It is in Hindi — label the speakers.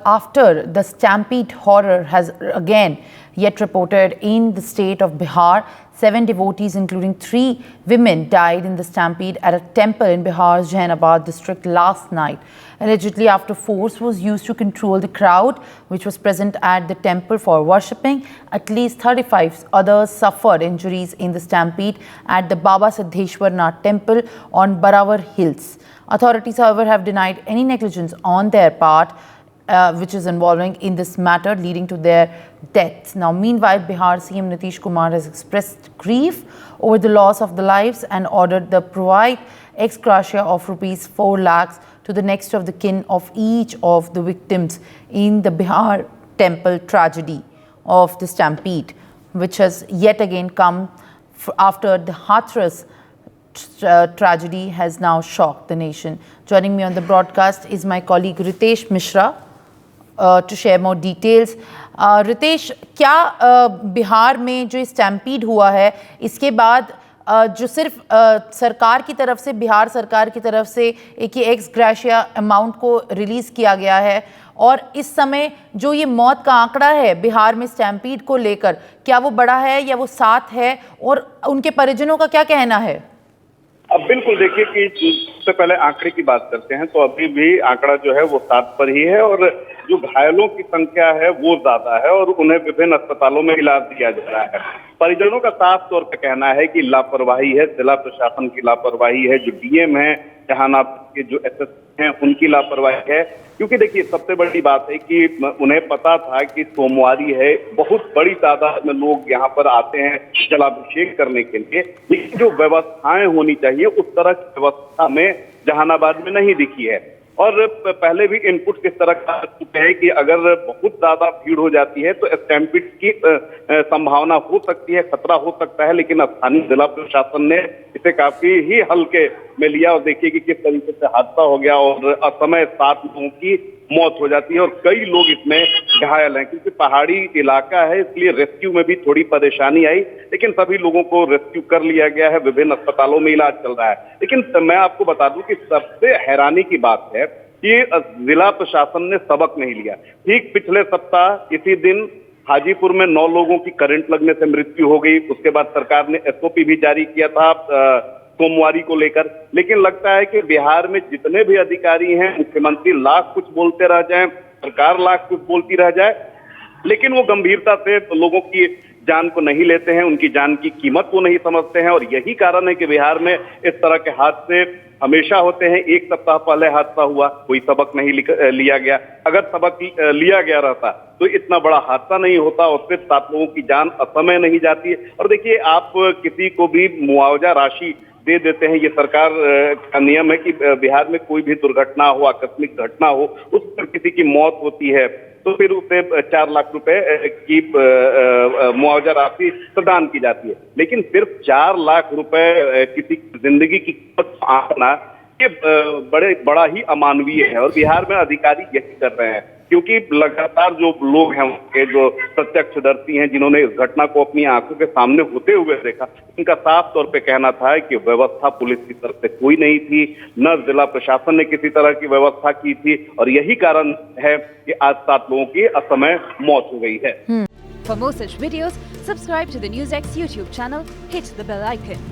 Speaker 1: after the stampede horror has again yet reported in the state of Bihar. 7 devotees, including 3 women, died in the stampede at a temple in Bihar's Jahanabad district last night. Allegedly, after force was used to control the crowd, which was present at the temple for worshipping, at least 35 others suffered injuries in the stampede at the Baba Siddheshwar Nath temple on Barawar Hills. Authorities, however, have denied any negligence on their part, which is involving in this matter, leading to their deaths. Now, meanwhile, Bihar CM Nitish Kumar has expressed grief over the loss of the lives and ordered the provide ex gratia of rupees 4 lakhs to the next of the kin of each of the victims in the Bihar temple tragedy of the stampede, which has yet again come after the Hathras tragedy has now shocked the nation. Joining me on the broadcast is my colleague Ritesh Mishra to share more details. Ritesh, क्या बिहार में जो स्टैम्पीड हुआ है, इसके बाद जो सिर्फ सरकार की तरफ से, बिहार सरकार की तरफ से एक ये एक्स ग्रेशिया अमाउंट को रिलीज़ किया गया है, और इस समय जो ये मौत का आंकड़ा है बिहार में स्टैम्पीड को लेकर, क्या वो बड़ा है या वो 7 है, और उनके परिजनों का क्या कहना है?
Speaker 2: अब बिल्कुल देखिए कि सबसे पहले आंकड़े की बात करते हैं तो अभी भी आंकड़ा जो है वो 7 पर ही है, और जो घायलों की संख्या है वो ज्यादा है और उन्हें विभिन्न अस्पतालों में इलाज दिया जा रहा है। परिजनों का साफ तौर पर कहना है कि लापरवाही है, जिला प्रशासन की लापरवाही है, जो डीएम है जहानाबाद के जो एसएसपी हैं उनकी लापरवाही है। क्योंकि देखिए सबसे बड़ी बात है कि उन्हें पता था कि सोमवारी है, बहुत बड़ी तादाद में लोग यहाँ पर आते हैं जलाभिषेक करने के लिए, लेकिन जो व्यवस्थाएं होनी चाहिए उस तरह की व्यवस्था में जहानाबाद में नहीं दिखी है। और पहले भी इनपुट किस तरह का चुके हैं कि अगर बहुत ज्यादा भीड़ हो जाती है तो स्टैम्पीड की संभावना हो सकती है, खतरा हो सकता है, लेकिन स्थानीय जिला प्रशासन ने इसे काफी ही हल्के में लिया। और देखिए कि किस तरीके से हादसा हो गया और असमय 7 लोगों की मौत हो जाती है और कई लोग इसमें घायल हैं। क्योंकि पहाड़ी इलाका है इसलिए रेस्क्यू में भी थोड़ी परेशानी आई, लेकिन सभी लोगों को रेस्क्यू कर लिया गया है, विभिन्न अस्पतालों में इलाज चल रहा है। लेकिन मैं आपको बता दूं कि सबसे हैरानी की बात है कि जिला प्रशासन ने सबक नहीं लिया। ठीक पिछले सप्ताह इसी दिन हाजीपुर में 9 लोगों की करंट लगने से मृत्यु हो गई। उसके बाद सरकार ने एसओपी भी जारी किया था सोमवारी को लेकर, लेकिन लगता है कि बिहार में जितने भी अधिकारी हैं, मुख्यमंत्री लाख कुछ बोलते रह जाएं, सरकार लाख कुछ बोलती रह जाए, लेकिन वो गंभीरता से लोगों की जान को नहीं लेते हैं, उनकी जान की कीमत को नहीं समझते हैं। और यही कारण है कि बिहार में इस तरह के हादसे हमेशा होते हैं। 1 सप्ताह पहले हादसा हुआ, कोई सबक नहीं लिया गया। अगर सबक लिया गया रहता तो इतना बड़ा हादसा नहीं होता और फिर 7 लोगों की जान असमय नहीं जाती। और देखिए, आप किसी को भी मुआवजा राशि दे देते हैं, ये सरकार का नियम है कि बिहार में कोई भी दुर्घटना हो, आकस्मिक घटना हो, उस पर किसी की मौत होती है तो फिर उसे 4 लाख रुपए की मुआवजा राशि प्रदान की जाती है। लेकिन सिर्फ 4 लाख रुपए किसी जिंदगी की आंकना ये बड़ा ही अमानवीय है। और बिहार में अधिकारी यही कर रहे हैं, क्योंकि लगातार जो लोग हैं उनके जो प्रत्यक्षदर्शी हैं, जिन्होंने इस घटना को अपनी आंखों के सामने होते हुए देखा, उनका साफ तौर पे कहना था कि व्यवस्था पुलिस की तरफ से कोई नहीं थी, न जिला प्रशासन ने किसी तरह की व्यवस्था की थी, और यही कारण है कि आज 7 लोगों की असमय मौत हो गई है।
Speaker 3: For more such videos, subscribe to the NewsX YouTube channel, hit the bell icon.